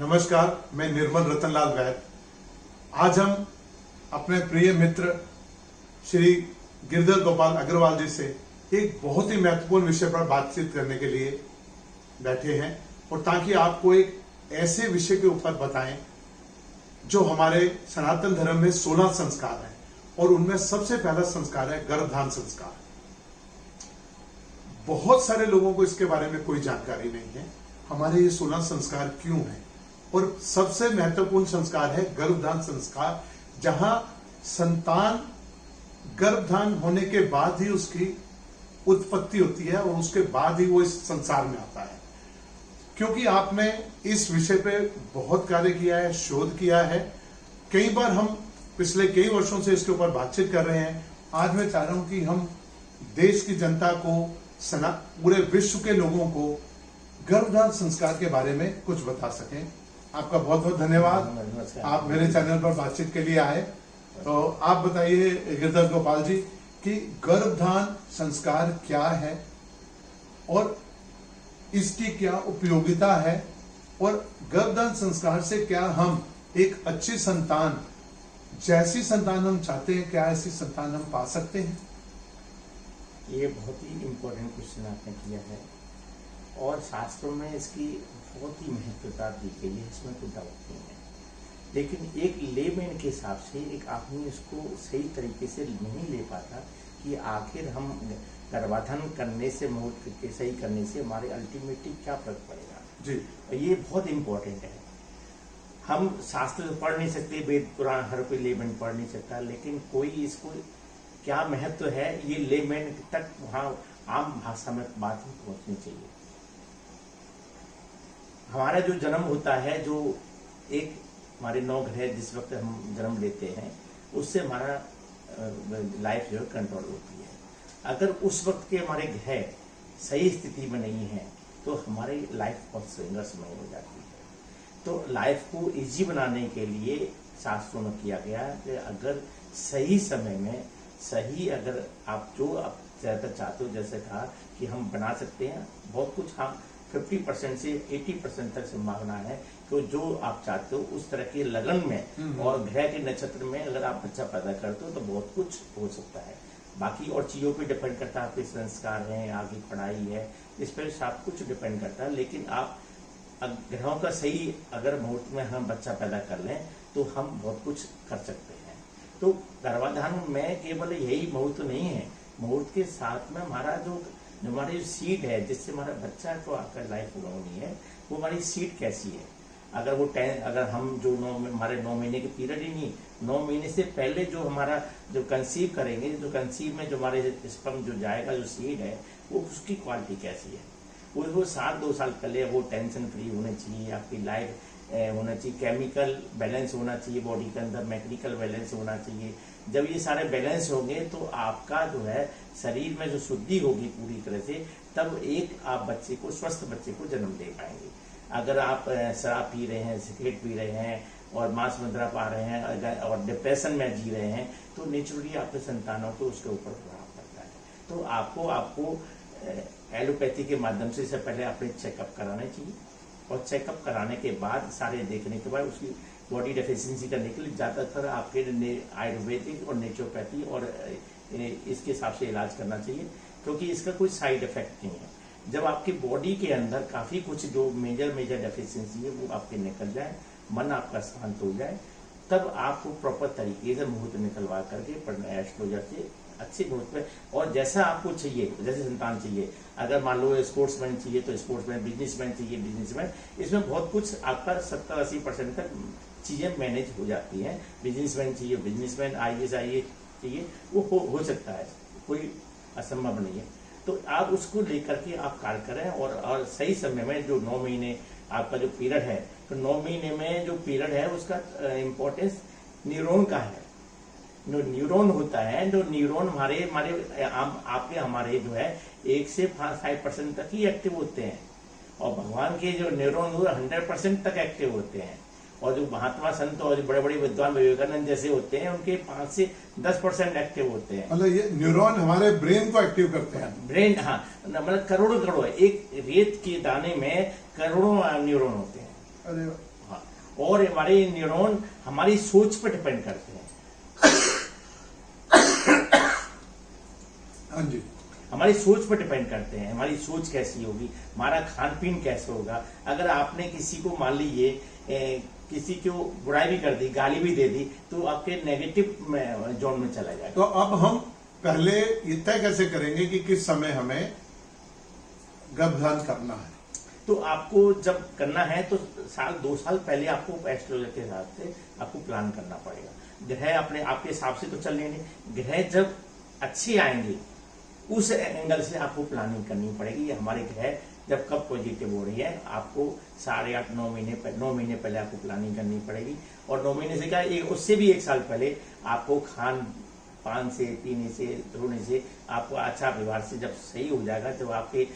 नमस्कार, मैं निर्मल रतनलाल वैद। आज हम अपने प्रिय मित्र श्री गिरधर गोपाल अग्रवाल जी से एक बहुत ही महत्वपूर्ण विषय पर बातचीत करने के लिए बैठे हैं, और ताकि आपको एक ऐसे विषय के ऊपर बताएं जो हमारे सनातन धर्म में 16 संस्कार हैं, और उनमें सबसे पहला संस्कार है गर्भधान संस्कार। बहुत सारे लोगों को इसके बारे में कोई जानकारी नहीं है, हमारे ये 16 संस्कार क्यों हैं। और सबसे महत्वपूर्ण संस्कार है गर्भधान संस्कार, जहां संतान गर्भधान होने के बाद ही उसकी उत्पत्ति होती है और उसके बाद ही वो इस संसार में आता है। क्योंकि आपने इस विषय पे बहुत कार्य किया है, शोध किया है, कई बार हम पिछले कई वर्षों से इसके ऊपर बातचीत कर रहे हैं। आज मैं चाह रहा हूं कि हम देश की जनता को, पूरे विश्व के लोगों को गर्भधान संस्कार के बारे में कुछ बता सकें। आपका बहुत बहुत धन्यवाद, आप मेरे चैनल पर बातचीत के लिए आए। तो आप बताइए गिरधर गोपाल जी कि गर्भधान संस्कार क्या है और इसकी क्या उपयोगिता है, और गर्भधान संस्कार से क्या हम एक अच्छी संतान, जैसी संतान हम चाहते हैं, क्या ऐसी संतान हम पा सकते हैं? ये बहुत ही इम्पोर्टेंट क्वेश्चन आपने किया है, और शास्त्रों में इसकी बहुत ही महत्वता दी गई है, इसमें कोई डाउट नहीं है। लेकिन एक लेमैन के हिसाब से एक आदमी इसको सही तरीके से नहीं ले पाता कि आखिर हम गर्भाधान करने से, मुहूर्त के सही करने से हमारे अल्टीमेटली क्या फर्क पड़ेगा जी। ये बहुत इम्पोर्टेंट है। हम शास्त्र तो पढ़ नहीं सकते, वेद पुराण हर कोई लेमैन पढ़ नहीं सकता, लेकिन कोई इसको क्या महत्व है ये लेमैन तक वहाँ आम भाषा में बात पहुँचनी चाहिए। हमारा जो जन्म होता है, जो एक हमारे 9 ग्रह जिस वक्त हम जन्म लेते हैं, उससे हमारा लाइफ जो है कंट्रोल होती है। अगर उस वक्त के हमारे ग्रह सही स्थिति में नहीं है तो हमारी लाइफ बहुत संघर्षमय हो जाती है। तो लाइफ को इजी बनाने के लिए शास्त्रों में किया गया कि अगर सही समय में सही, अगर आप जो आप ज़्यादा चाहते हो, जैसे कहा कि हम बना सकते हैं बहुत कुछ, हम 50% से 80% तक संभावना है कि जो आप चाहते हो उस तरह के लगन में और ग्रह के नक्षत्र में अगर आप बच्चा पैदा करते हो तो बहुत कुछ हो सकता है। बाकी और चीज़ों पे डिपेंड करता है, आपके संस्कार हैं, आगे पढ़ाई है, इस पर सब कुछ डिपेंड करता है। लेकिन आप ग्रहों का सही अगर मुहूर्त में हम बच्चा पैदा कर लें तो हम बहुत कुछ कर सकते हैं। तो गर्भाधान में केवल यही मुहूर्त नहीं है, मुहूर्त के साथ में हमारा जो हमारी सीड है, जिससे हमारा बच्चा को आकर लाइफ होनी है, वो हमारी सीड कैसी है। अगर वो अगर हम जो हमारे 9 महीने के पीरियड ही नहीं, 9 महीने से पहले जो हमारा जो कंसीव करेंगे, जो कंसीव में जो हमारे स्पर्म जो जाएगा, जो सीड है, वो उसकी क्वालिटी कैसी है, वो 2 साल पहले वो टेंशन फ्री होनी चाहिए, आपकी लाइफ होना चाहिए, केमिकल बैलेंस होना चाहिए, बॉडी के अंदर मैकेनिकल बैलेंस होना चाहिए। जब ये सारे बैलेंस होंगे तो आपका जो है शरीर में जो शुद्धि होगी पूरी तरह से, तब एक आप बच्चे को, स्वस्थ बच्चे को जन्म दे पाएंगे। अगर आप शराब पी रहे हैं, सिगरेट पी रहे हैं और मांस मदिरा पा रहे हैं और डिप्रेशन में जी रहे हैं, तो नेचुरली आपके संतानों को उसके ऊपर प्रभाव पड़ता है। तो आपको एलोपैथी के माध्यम से इससे पहले अपने चेकअप कराने चाहिए, और चेकअप कराने के बाद सारे देखने के बाद उसकी बॉडी डेफिशिएंसी करने के लिए ज़्यादातर आपके आयुर्वेदिक और नेचुरोपैथी और इसके हिसाब से इलाज करना चाहिए, क्योंकि इसका कोई साइड इफेक्ट नहीं है। जब आपकी बॉडी के अंदर काफ़ी कुछ जो मेजर डेफिशिएंसी है वो आपके निकल जाए, मन आपका शांत हो जाए, तब आपको प्रॉपर तरीके से मुहूर्त निकलवा करके एस्ट्रोलॉजर से अच्छे मुहूर्त में, और जैसा आपको चाहिए, जैसे संतान चाहिए, अगर मान लो स्पोर्ट्समैन चाहिए तो स्पोर्ट्समैन, बिजनेसमैन चाहिए बिजनेसमैन, इसमें बहुत कुछ आपका 70-80% तक चीज़ें मैनेज हो जाती हैं। बिजनेसमैन चाहिए बिजनेसमैन, IAS चाहिए, वो हो सकता है, कोई असंभव नहीं है। तो आप उसको लेकर के आप कार्य करें, और सही समय में जो 9 महीने आपका जो पीरियड है, तो 9 महीने में जो पीरियड है उसका इम्पोर्टेंस न्यूरॉन का है। जो न्यूरॉन होता है, जो न्यूरॉन हमारे हमारे जो है 1 से 5% तक ही एक्टिव होते हैं, और भगवान के जो न्यूरॉन 100% तक एक्टिव होते हैं। और जो महात्मा संत और जो बड़े बड़े विद्वान विवेकानंद जैसे होते हैं, उनके 5 से 10% एक्टिव होते हैं। मतलब ये न्यूरॉन हमारे ब्रेन को एक्टिव करते हैं। ब्रेन, हाँ, मतलब करोड़ों एक रेत के दाने में करोड़ों न्यूरॉन होते हैं। अरे हाँ, और हमारे न्यूरॉन हमारी सोच पर डिपेंड करते हैं। हाँ जी, हमारी सोच पर डिपेंड करते हैं, हमारी सोच कैसी होगी, हमारा खान पीन कैसे होगा। अगर आपने किसी को मान लीजिए किसी को बुराई भी कर दी, गाली भी दे दी, तो आपके नेगेटिव जोन में चला जाएगा। तो अब हम पहले ये तय कैसे करेंगे कि किस समय हमें गर्भधारण करना है? तो आपको जब करना है तो 2 साल पहले आपको एस्ट्रोलॉजी के हिसाब से आपको प्लान करना पड़ेगा। ग्रह अपने आपके हिसाब से तो चल लेंगे, ग्रह जब अच्छे आएंगे उस एंगल से आपको प्लानिंग करनी पड़ेगी। ये हमारे ग्रह जब कब पॉजिटिव हो रही है, आपको 8.5 9 महीने पहले आपको प्लानिंग करनी पड़ेगी। और 9 महीने से क्या, उससे भी 1 साल पहले आपको खान पान से, पीने से, धोने से आपको अच्छा व्यवहार से जब सही हो जाएगा, जब आपके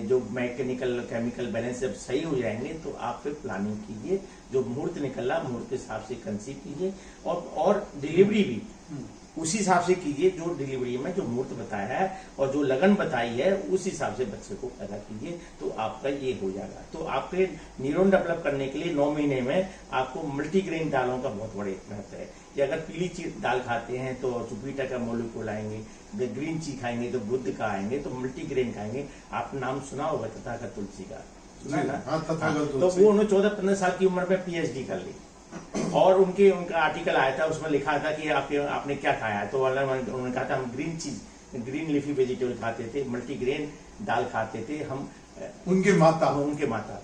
जो मैकेनिकल केमिकल बैलेंस जब सही हो जाएंगे, तो आप फिर प्लानिंग कीजिए। जो मुहूर्त निकला मुहूर्त के हिसाब से कंसीव कीजिए, और डिलीवरी भी उसी हिसाब से कीजिए जो डिलीवरी में जो मुहूर्त बताया है और जो लगन बताई है उस हिसाब से बच्चे को पैदा कीजिए, तो आपका ये हो जाएगा। तो आपके न्यूरॉन डेवलप करने के लिए 9 महीने में आपको मल्टीग्रेन दालों का बहुत बड़े महत्व है कि अगर पीली दाल खाते हैं तो चुपीटा का मोलिक्यूल आएंगे, ग्रीन ची खाएंगे तो बुद्ध का आएंगे, तो मल्टीग्रेन खाएंगे। आप नाम सुना होगा तथागत तुलसी का, सुना ना? तो वो उन्होंने 14-15 साल की उम्र में PhD कर ली, और उनका आर्टिकल आया था, उसमें लिखा था कि आपने क्या खाया है, तो उन्होंने कहा था हम ग्रीन लीफी वेजिटेबल खाते थे, मल्टीग्रेन दाल खाते थे हम, उनके माता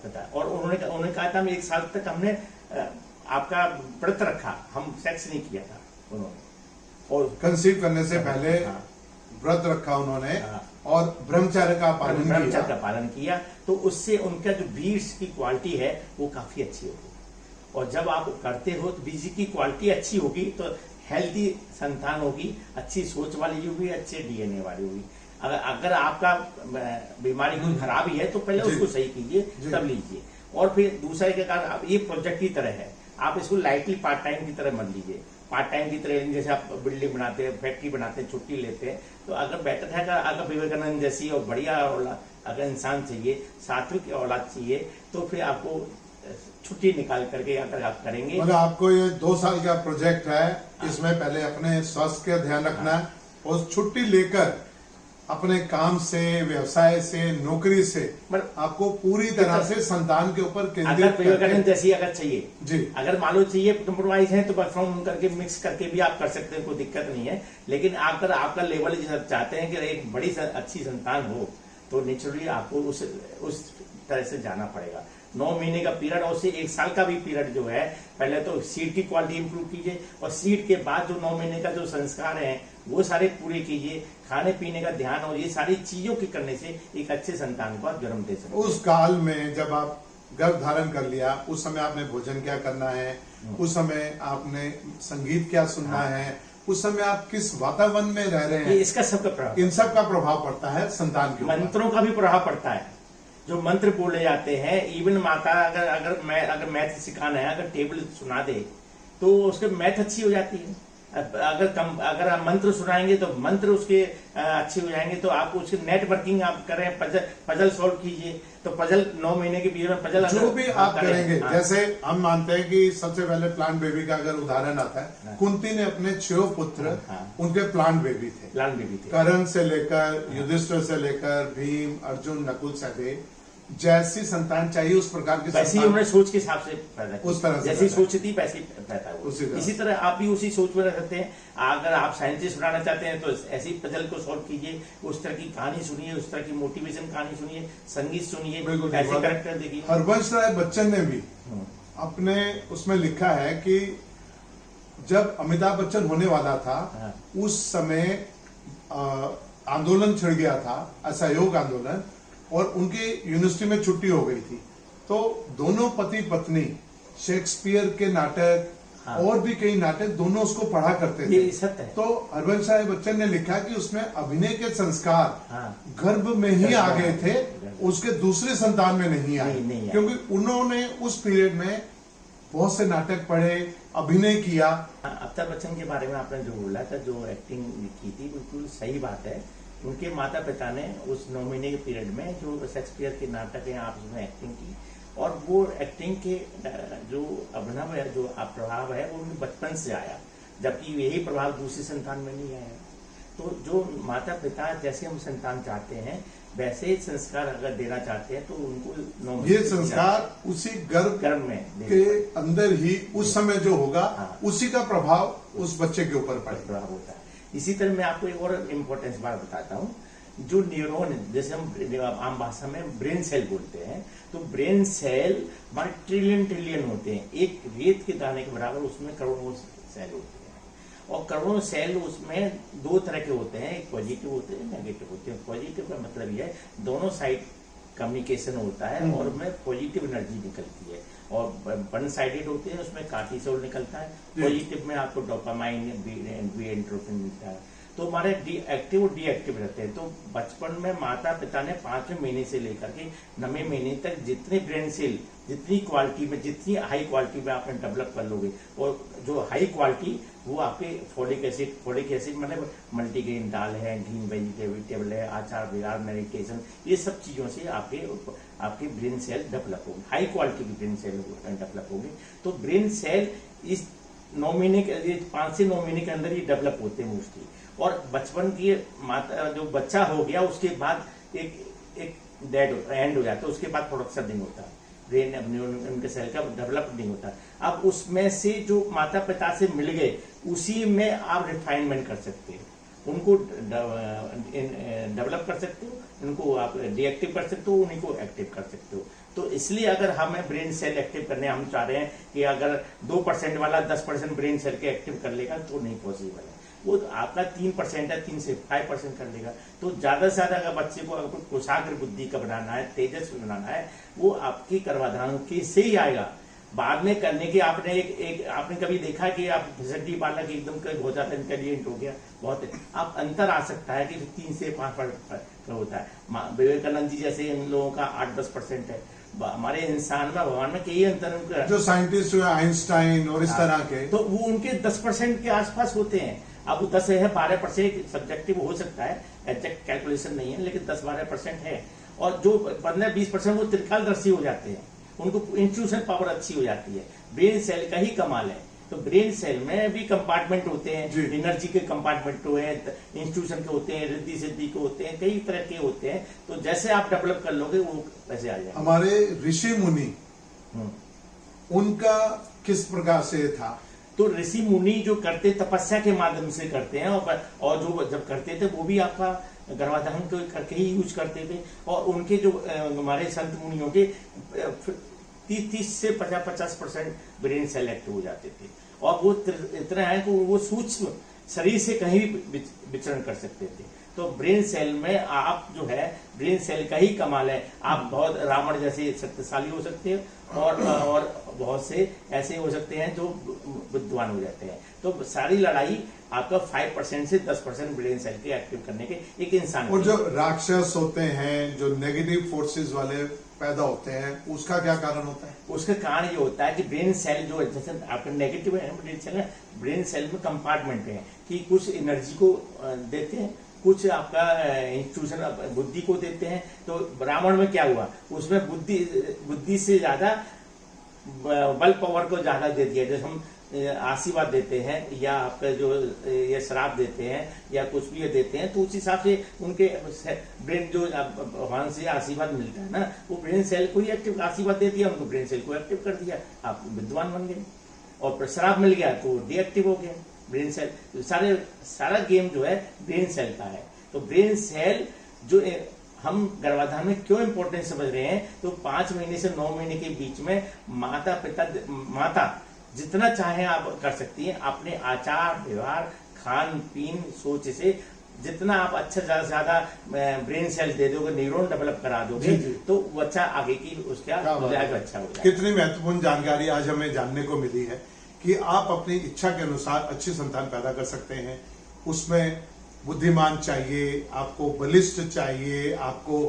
पिता। और उन्होंने कहा था हम 1 साल तक हमने आपका व्रत रखा, हम सेक्स नहीं किया था उन्होंने, और कंसीव करने से पहले व्रत रखा उन्होंने, और ब्रह्मचर्य का पालन किया। तो उससे उनका जो बीज की क्वालिटी है वो काफी अच्छी होगी, और जब आप करते हो तो बीज की क्वालिटी अच्छी होगी तो हेल्दी संतान होगी, अच्छी सोच वाली होगी, अच्छे DNA वाली होगी। अगर आपका बीमारी कोई खराबी है तो पहले उसको सही कीजिए, तब लीजिए। और फिर दूसरे के कारण ये प्रोजेक्ट की तरह है, आप इसको लाइटली पार्ट टाइम की तरह मत लीजिए। पार्ट टाइम की तरह जैसे आप बिल्डिंग बनाते हैं, फैक्ट्री बनाते हैं, छुट्टी लेते हैं, तो अगर बेटर है अगर विवेकानंद जैसी और बढ़िया अगर इंसान चाहिए, सात्विक औलाद चाहिए, तो फिर आपको छुट्टी निकाल करके अगर आप करेंगे। मतलब आपको ये 2 साल का प्रोजेक्ट है, इसमें पहले अपने स्वास्थ्य का ध्यान रखना है, और छुट्टी लेकर अपने काम से, व्यवसाय से, नौकरी से आपको पूरी तरह से संतान के ऊपर केंद्रित विवेकानंद जैसी अगर चाहिए जी, अगर मान लो चाहिए कंप्रोमाइज है तो वर्क फ्रॉम होम करके मिक्स करके भी आप कर सकते हैं, कोई दिक्कत नहीं है। लेकिन अगर आपका लेवल चाहते हैं कि एक बड़ी अच्छी संतान हो, तो नेचुरली आपको उस तरह से जाना पड़ेगा। 9 महीने का पीरियड और उससे 1 साल का भी पीरियड जो है, पहले तो सीड की क्वालिटी इंप्रूव कीजिए, और सीड के बाद जो 9 महीने का जो संस्कार है वो सारे पूरे कीजिए, खाने पीने का ध्यान, और ये सारी चीजों के करने से एक अच्छे संतान को आप जन्म दे सकते। उस काल में जब आप गर्भ धारण कर लिया, उस समय आपने भोजन क्या करना है, उस समय आपने संगीत क्या सुनना है, उस समय आप किस वातावरण में रह रहे हैं, इसका सबका प्रभाव, इन सब का प्रभाव पड़ता है संतान के ऊपर। मंत्रों का भी प्रभाव पड़ता है, जो मंत्र बोले जाते हैं। इवन माता अगर मैथ सिखाना है, अगर टेबल सुना दे तो उसके मैथ अच्छी हो जाती है। अगर आप मंत्र सुनाएंगे तो मंत्र उसके अच्छे हो जाएंगे। तो आप उसके नेटवर्किंग आप करें, पजल सॉल्व कीजिए, तो पजल 9 महीने के पीरियड में पजल जो भी आप करेंगे। जैसे हम मानते हैं कि सबसे पहले प्लांट बेबी का अगर उदाहरण आता है, कुंती ने अपने 6 पुत्र उनके प्लांट बेबी थे। कर्ण से लेकर युधिष्ठिर से लेकर भीम, अर्जुन, नकुल, सहदेव, जैसी संतान चाहिए उस प्रकार की वैसी उन्होंने सोच के हिसाब से पैदा की, उस तरह से जैसी सोच थी वैसी पैदा हुआ। इसी तरह आप भी उसी सोच में रह सकते हैं। अगर आप साइंटिस्ट बनाना चाहते हैं तो ऐसी पजल को सॉल्व कीजिए, उस तरह की कहानी सुनिए, उस तरह की मोटिवेशन कहानी सुनिए, संगीत सुनिए, ऐसे कैरेक्टर देखिए। हरवंश राय बच्चन ने भी अपने उसमें लिखा है कि जब अमिताभ बच्चन होने वाला था, उस समय आंदोलन छिड़ गया था, असहयोग आंदोलन, और उनके यूनिवर्सिटी में छुट्टी हो गई थी। तो दोनों पति पत्नी शेक्सपियर के नाटक और भी कई नाटक दोनों उसको पढ़ा करते थे। ये सत्य है। तो हरवंश राय बच्चन ने लिखा कि उसमें अभिनय के संस्कार गर्भ में ही आ गए थे, उसके दूसरे संतान में नहीं आए, क्योंकि उन्होंने उस पीरियड में बहुत से नाटक पढ़े, अभिनय किया। अमिताभ बच्चन के बारे में आपने जो बोला था, जो एक्टिंग की थी, बिल्कुल सही बात है। उनके माता पिता ने उस 9 महीने के पीरियड में जो शेक्सपियर के नाटक हैं आप उसमें एक्टिंग की, और वो एक्टिंग के जो अभिनव है, जो प्रभाव है, वो उनके बचपन से आया, जबकि यही प्रभाव दूसरी संतान में नहीं आया। तो जो माता पिता जैसे हम संतान चाहते हैं वैसे ही संस्कार अगर देना चाहते हैं तो उनको ये संस्कार उसी गर्भ में के अंदर ही उस समय जो होगा, हाँ, उसी का प्रभाव उस बच्चे के ऊपर पड़ेगा होता है। इसी तरह मैं आपको एक और इम्पोर्टेंस बात बताता हूँ। जो न्यूरॉन, जैसे हम आम भाषा में ब्रेन सेल बोलते हैं, तो ब्रेन सेल हमारे ट्रिलियन होते हैं। एक रेत के दाने के बराबर उसमें करोड़ों सेल होते हैं, और करोड़ों सेल उसमें दो तरह के होते हैं, एक पॉजिटिव होते हैं, नेगेटिव होते हैं। पॉजिटिव का मतलब ये है दोनों साइड कम्युनिकेशन होता है और उसमें पॉजिटिव एनर्जी निकलती है, और वन साइडेड होते हैं उसमें कार्टिसोल निकलता है। पॉजिटिव में आपको डोपामाइन, एंडोर्फिन मिलता है। तो हमारे एक्टिव और डीएक्टिव रहते हैं। तो बचपन में माता पिता ने 5वें महीने से लेकर के 9वें महीने तक जितने ब्रेन सेल, जितनी क्वालिटी में, जितनी हाई क्वालिटी में आपने डेवलप कर लोगे, और जो हाई क्वालिटी वो आपके फोलिक एसिड मतलब मल्टीग्रेन दाल है, ग्रीन वेजिटेबल है, आचार विहार, मेडिटेशन, ये सब चीजों से आपके ब्रेन सेल डेवलप होंगे, हाई क्वालिटी की ब्रेन सेल डेवलप होंगे। तो ब्रेन सेल इस 9 महीने के, 5 से 9 महीने के अंदर ही डेवलप होते हैं मोस्टली। और बचपन की माता, जो बच्चा हो गया उसके बाद एक डेड एंड हो जाता है, उसके बाद प्रोडक्शन नहीं होता, ब्रेन उनके सेल का डेवलप नहीं होता। अब उसमें से जो माता पिता से मिल गए उसी में आप रिफाइनमेंट कर सकते हो, उनको डेवलप कर सकते हो, उनको आप डीएक्टिव कर सकते हो, उन्हीं को एक्टिव कर सकते हो। तो इसलिए अगर हमें ब्रेन सेल एक्टिव करने हम चाह रहे हैं कि अगर 2% वाला 10% ब्रेन सेल के एक्टिव कर लेगा तो नहीं पॉसिबल है। वो आपका 3% है, 3 से 5% कर लेगा। तो ज्यादा से ज्यादा अगर बच्चे को अगर कुशाग्र बुद्धि का बनाना है, तेजस्वी बनाना है, वो आपकी गर्भाधान के से ही आएगा। बाद में करने की आपने आपने कभी देखा कि आप फिसड्डी पालक एकदम हो जाता है, इंटेलिजेंट हो गया, बहुत आप अंतर आ सकता है कि 3 से 5% होता है। विवेकानंद जी जैसे इन लोगों का 8-10% है। हमारे इंसान में, भगवान में कई अंतर, जो साइंटिस्ट हुए आइंस्टाइन और इस तरह के, तो वो उनके 10% के आसपास होते हैं। अब वो 10 है, 12% सब्जेक्टिव हो सकता है, एग्जैक्ट कैलकुलेशन नहीं है, लेकिन 10-12% है। और जो 15-20% वो त्रिकालदर्शी हो जाते हैं, उनको इंस्टीट्यूशन पावर अच्छी हो जाती है। ब्रेन सेल का ही कमाल है। तो ब्रेन सेल में भी कंपार्टमेंट होते हैं, एनर्जी के कंपार्टमेंट हुए हैं, इंस्टीट्यूशन के होते हैं, रिद्धि सिद्धि के होते हैं, कई तरह के होते हैं। तो जैसे आप डेवलप कर लोगे वो वैसे आ जाएगा। हमारे ऋषि मुनि, उनका किस प्रकार से था? तो ऋषि मुनि जो करते तपस्या के माध्यम से करते हैं, और जो जब करते थे वो भी आपका गर्भाधान को करके ही यूज करते थे। और उनके जो हमारे संत मुनियों के 30 से 50% ब्रेन सेल एक्टिव हो जाते थे, और वो इतना है कि वो सूक्ष्म शरीर से कहीं भी विचरण कर सकते थे। तो ब्रेन सेल में आप जो है, ब्रेन सेल का ही कमाल है। आप बहुत रावण जैसे शक्तिशाली हो सकते हैं, और बहुत से ऐसे हो सकते हैं जो विद्वान हो जाते हैं। तो सारी लड़ाई आपका 5% से 10% ब्रेन सेल के एक्टिव करने के एक इंसान। और जो राक्षस होते हैं, जो नेगेटिव फोर्सेस वाले पैदा होते हैं, उसका क्या कारण होता है? उसका कारण ये होता है कि ब्रेन सेल जो जैसे आपका नेगेटिव है ब्रेन सेल में कंपार्टमेंट है कि कुछ एनर्जी को देते हैं, कुछ आपका इंस्टीट्यूशन बुद्धि को देते हैं। तो ब्राह्मण में क्या हुआ, उसमें बुद्धि से ज्यादा बल पावर को ज्यादा दे दिया। जैसे हम आशीर्वाद देते हैं या आपका जो ये श्राप देते हैं या कुछ भी ये देते हैं, तो उस हिसाब से उनके ब्रेन जो भगवान से आशीर्वाद मिलता है ना, वो ब्रेन सेल को ही एक्टिव आशीर्वाद दे दिया, उनको ब्रेन सेल को एक्टिव कर दिया, आप विद्वान बन गए। और श्राप मिल गया तो डीएक्टिव हो गया ब्रेन सेल। सारा गेम जो है ब्रेन सेल का है। तो ब्रेन सेल जो हम गर्भाधान में क्यों इंपॉर्टेंट समझ रहे हैं, तो 5 महीने से 9 महीने के बीच में माता जितना चाहे आप कर सकती हैं, अपने आचार व्यवहार, खान पीन, सोच से जितना आप अच्छा ज्यादा से ज्यादा ब्रेन सेल दे दोगे, न्यूरॉन डेवलप करा दोगे, तो बच्चा आगे की उसका अच्छा हो जाएगा। कितनी महत्वपूर्ण जानकारी आज हमें जानने को मिली है कि आप अपनी इच्छा के अनुसार अच्छी संतान पैदा कर सकते हैं। उसमें बुद्धिमान चाहिए, आपको बलिष्ठ चाहिए, आपको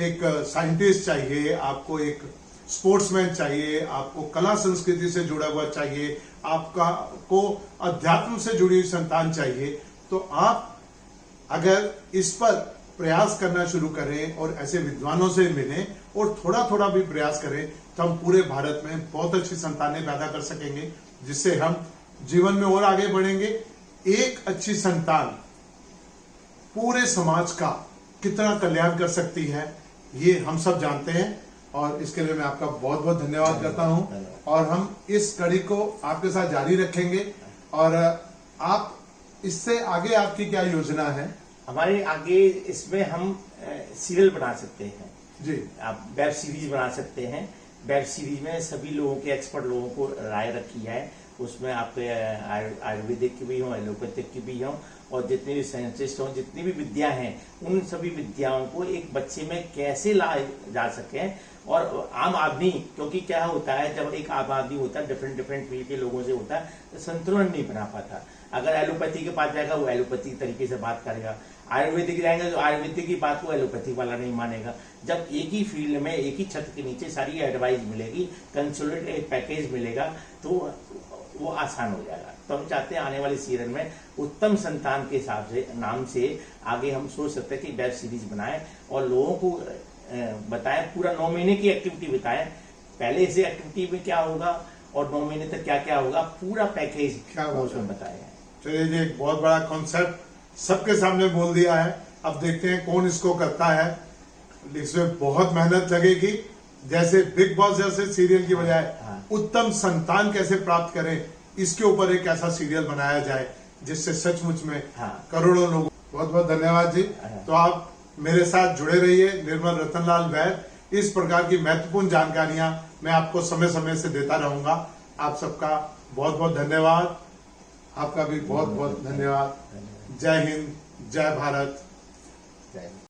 एक साइंटिस्ट चाहिए, आपको एक स्पोर्ट्समैन चाहिए, आपको कला संस्कृति से जुड़ा हुआ चाहिए, को अध्यात्म से जुड़ी हुई संतान चाहिए। तो आप अगर इस पर प्रयास करना शुरू करें और ऐसे विद्वानों से मिलें और थोड़ा थोड़ा भी प्रयास करें, तो हम पूरे भारत में बहुत अच्छी संतानें पैदा कर सकेंगे, जिससे हम जीवन में और आगे बढ़ेंगे। एक अच्छी संतान पूरे समाज का कितना कल्याण कर सकती है, ये हम सब जानते हैं। और इसके लिए मैं आपका बहुत बहुत धन्यवाद करता हूं। और हम इस कड़ी को आपके साथ जारी रखेंगे। और आप इससे आगे आपकी क्या योजना है? हमारे आगे इसमें हम सीरियल बना सकते हैं जी, आप वेब सीरीज बना सकते हैं। वेब सीरीज में सभी लोगों के, एक्सपर्ट लोगों को राय रखी है। उसमें आपके आयुर्वेदिक की भी हों, एलोपैथिक की भी हों, और जितने भी साइंटिस्ट हों, जितनी भी विद्या हैं, उन सभी विद्याओं को एक बच्चे में कैसे लाए जा सके। और आम आदमी, क्योंकि क्या होता है, जब एक आम आदमी होता है, डिफरेंट डिफरेंट फील्ड के लोगों से होता है, तो संतुलन नहीं बना पाता। अगर एलोपैथी के पास जाएगा, वो एलोपैथी तरीके से बात करेगा। आयुर्वेदिक जाएगा, तो आयुर्वेदिक की बात को एलोपैथी वाला नहीं मानेगा। जब एक ही फील्ड में, एक ही छत के नीचे सारी एडवाइस मिलेगी, कंसोलिडेटेड पैकेज मिलेगा, तो वो आसान हो जाएगा। तो हम चाहते हैं आने वाली सीरियल में उत्तम संतान के हिसाब से, नाम से आगे हम सोच सकते हैं कि वेब सीरीज बनाएं और लोगों को बताएं, पूरा 9 महीने की एक्टिविटी बताएं। पहले से एक्टिविटी में क्या होगा और 9 महीने तक क्या क्या होगा, पूरा पैकेज क्या उसमें बताएं। चलिए जी, एक बहुत बड़ा कॉन्सेप्ट सबके सामने बोल दिया है। अब देखते हैं कौन इसको करता है। इसमें बहुत मेहनत लगेगी। जैसे बिग बॉस जैसे सीरियल की बजाय उत्तम संतान कैसे प्राप्त करें, इसके ऊपर एक ऐसा सीरियल बनाया जाए जिससे सचमुच में करोड़ों लोग। बहुत बहुत धन्यवाद जी। तो आप मेरे साथ जुड़े रहिए, निर्मल रतनलाल वैद। इस प्रकार की महत्वपूर्ण जानकारियां मैं आपको समय समय से देता रहूंगा। आप सबका बहुत बहुत धन्यवाद। आपका भी बहुत बहुत धन्यवाद। जय हिंद, जय भारत। जय हिंद।